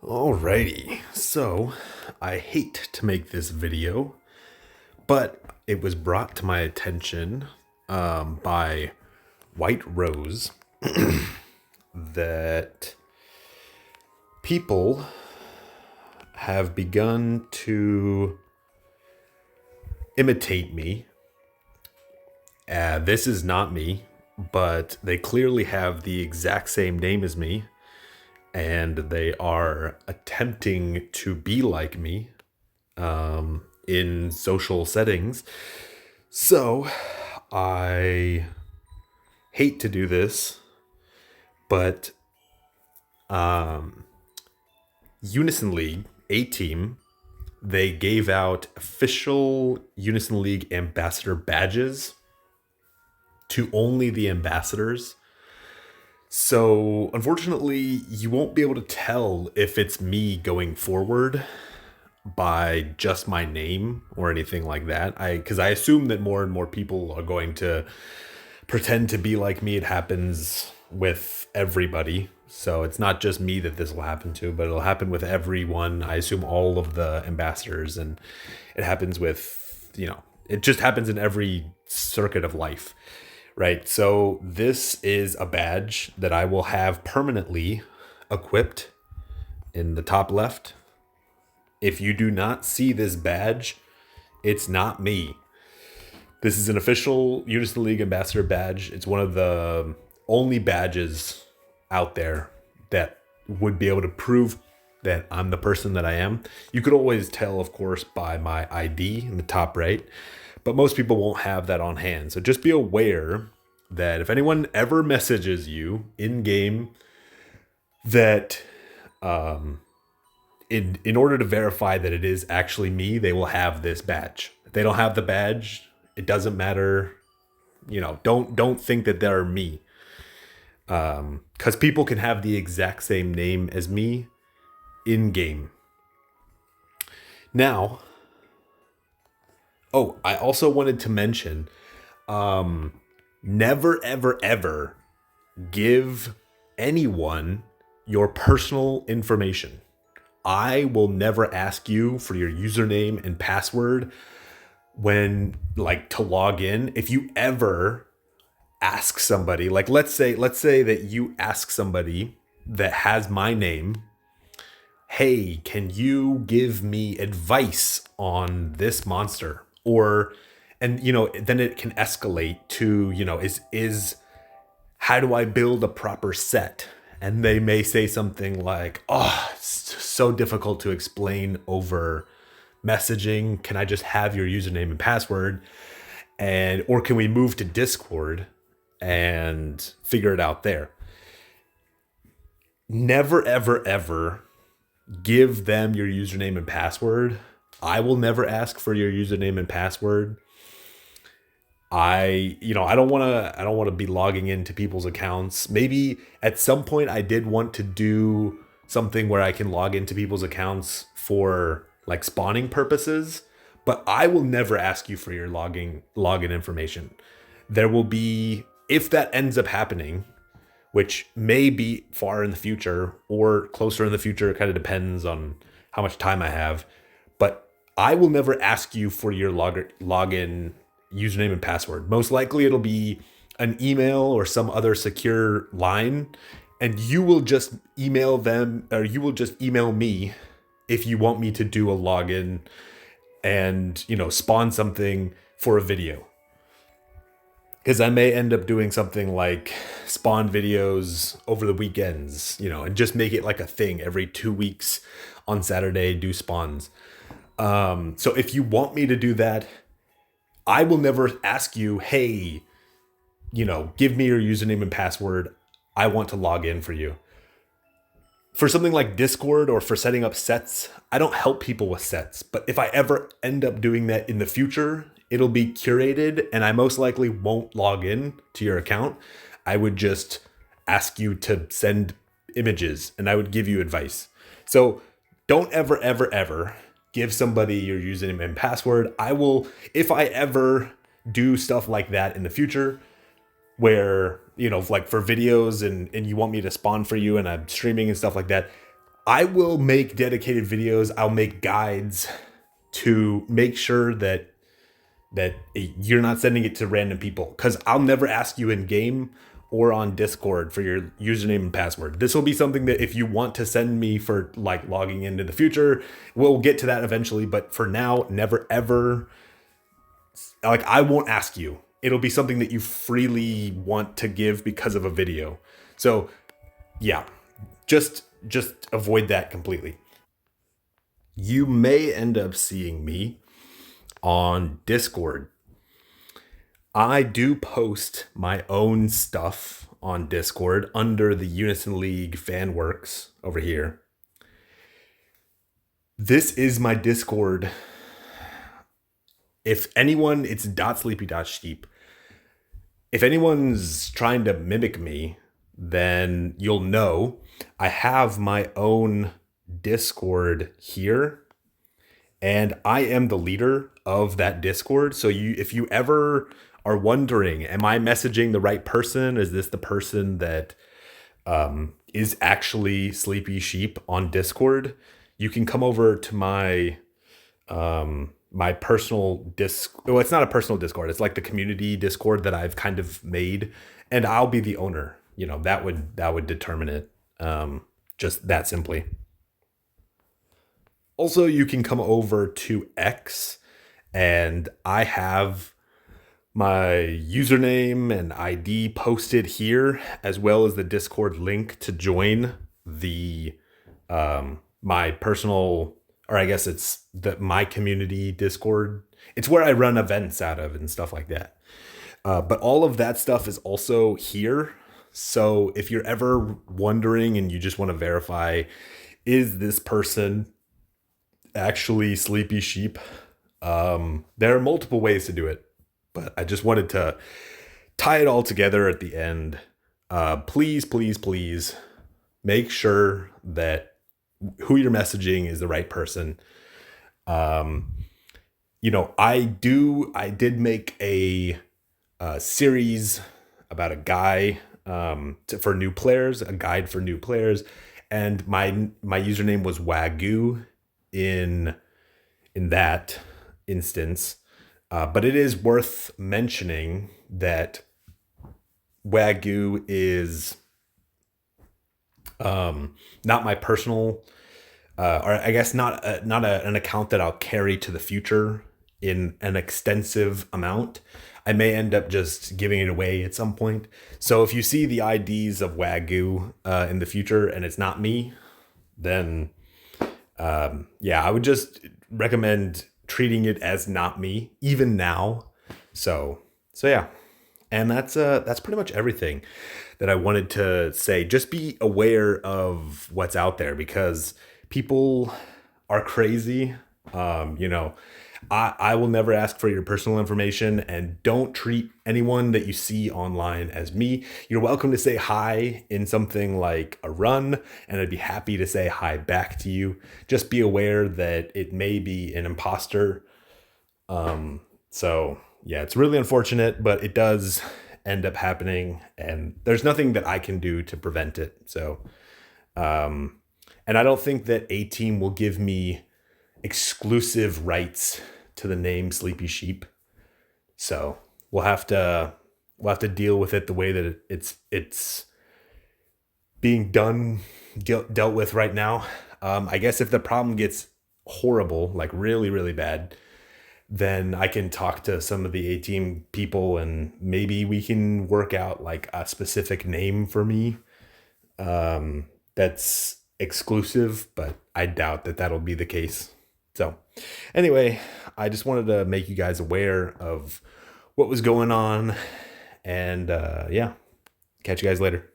Alrighty, so I hate to make this video, but it was brought to my attention by White Rose that people have begun to imitate me. This is not me, but they clearly have the exact same name as me, and they are attempting to be like me in social settings. So I hate to do this, but Unison League, a team, they gave out official Unison League ambassador badges to only the ambassadors. So, unfortunately, you won't be able to tell if it's me going forward by just my name or anything like that. Because I assume that more and more people are going to pretend to be like me. It happens with everybody. So it's not just me that this will happen to, but it'll happen with everyone. I assume all of the ambassadors, and it happens with, it just happens in every circuit of life. Right, so this is a badge that I will have permanently equipped in the top left. If you do not see this badge, it's not me. This is an official Unison League Ambassador badge. It's one of the only badges out there that would be able to prove that I'm the person that I am. You could always tell, of course, by my ID in the top right, but most people won't have that on hand. So just be aware that if anyone ever messages you in game, that in order to verify that it is actually me, they will have this badge. If they don't have the badge, it doesn't matter. Don't think that they're me. Because people can have the exact same name as me in game. Now, I also wanted to mention, never, ever, ever give anyone your personal information. I will never ask you for your username and password to log in. If you ever ask somebody, let's say that you ask somebody that has my name, hey, can you give me advice on this monster? And then it can escalate to, is how do I build a proper set? And they may say something like, it's so difficult to explain over messaging. Can I just have your username and password? Or can we move to Discord and figure it out there? Never, ever, ever give them your username and password. I will never ask for your username and password. I don't want to be logging into people's accounts. Maybe at some point I did want to do something where I can log into people's accounts for spawning purposes, but I will never ask you for your login information. There will be, if that ends up happening, which may be far in the future or closer in the future, it kind of depends on how much time I have, but I will never ask you for your login username and password. Most likely it'll be an email or some other secure line, and you will just email them, or you will just email me if you want me to do a login and spawn something for a video. Because I may end up doing something like spawn videos over the weekends, and just make it like a thing every 2 weeks on Saturday, do spawns. So if you want me to do that, I will never ask you, hey, give me your username and password. I want to log in for you. For something like Discord or for setting up sets, I don't help people with sets. But if I ever end up doing that in the future, it'll be curated and I most likely won't log in to your account. I would just ask you to send images and I would give you advice. So don't ever, ever, ever give somebody your username and password. I will, if I ever do stuff like that in the future, where, for videos and you want me to spawn for you and I'm streaming and stuff like that, I will make dedicated videos. I'll make guides to make sure that you're not sending it to random people, because I'll never ask you in game or on Discord for your username and password. This will be something that if you want to send me for like logging into the future, we'll get to that eventually. But for now, never ever, like, I won't ask you. It'll be something that you freely want to give because of a video. So yeah, just avoid that completely. You may end up seeing me on Discord. I do post my own stuff on Discord under the Unison League Fanworks over here. This is my Discord. If anyone, it's .sleepy.sheep. If anyone's trying to mimic me, then you'll know I have my own Discord here, and I am the leader of that Discord. So if you ever are wondering, am I messaging the right person? Is this the person that is actually Sleepy Sheep on Discord? You can come over to my my personal well, it's not a personal Discord. It's like the community Discord that I've kind of made, and I'll be the owner. You know, that would determine it. Just that simply. Also, you can come over to X, and I have my username and ID posted here, as well as the Discord link to join the my personal, or I guess it's my community Discord. It's where I run events out of and stuff like that. But all of that stuff is also here. So if you're ever wondering and you just want to verify, is this person actually Sleepy Sheep? There are multiple ways to do it, but I just wanted to tie it all together at the end. Please, please, please make sure that who you're messaging is the right person. You know, I did make a series about a guy for new players, a guide for new players, and my username was Wagyu in that instance. But it is worth mentioning that Wagyu is not my personal, or I guess not an account that I'll carry to the future in an extensive amount. I may end up just giving it away at some point. So if you see the IDs of Wagyu in the future and it's not me, then yeah, I would just recommend treating it as not me, even now. So yeah. And that's pretty much everything that I wanted to say. Just be aware of what's out there, because people are crazy. You know, I will never ask for your personal information, and don't treat anyone that you see online as me. You're welcome to say hi in something like a run, and I'd be happy to say hi back to you. Just be aware that it may be an imposter. So yeah, it's really unfortunate, but it does end up happening, and there's nothing that I can do to prevent it. So, and I don't think that A Team will give me exclusive rights to the name Sleepy Sheep. So we'll have to deal with it the way that it's being dealt with right now. I guess if the problem gets horrible, like really, really bad, then I can talk to some of the A-Team people, and maybe we can work out like a specific name for me that's exclusive, but I doubt that that'll be the case. So anyway, I just wanted to make you guys aware of what was going on, and yeah, catch you guys later.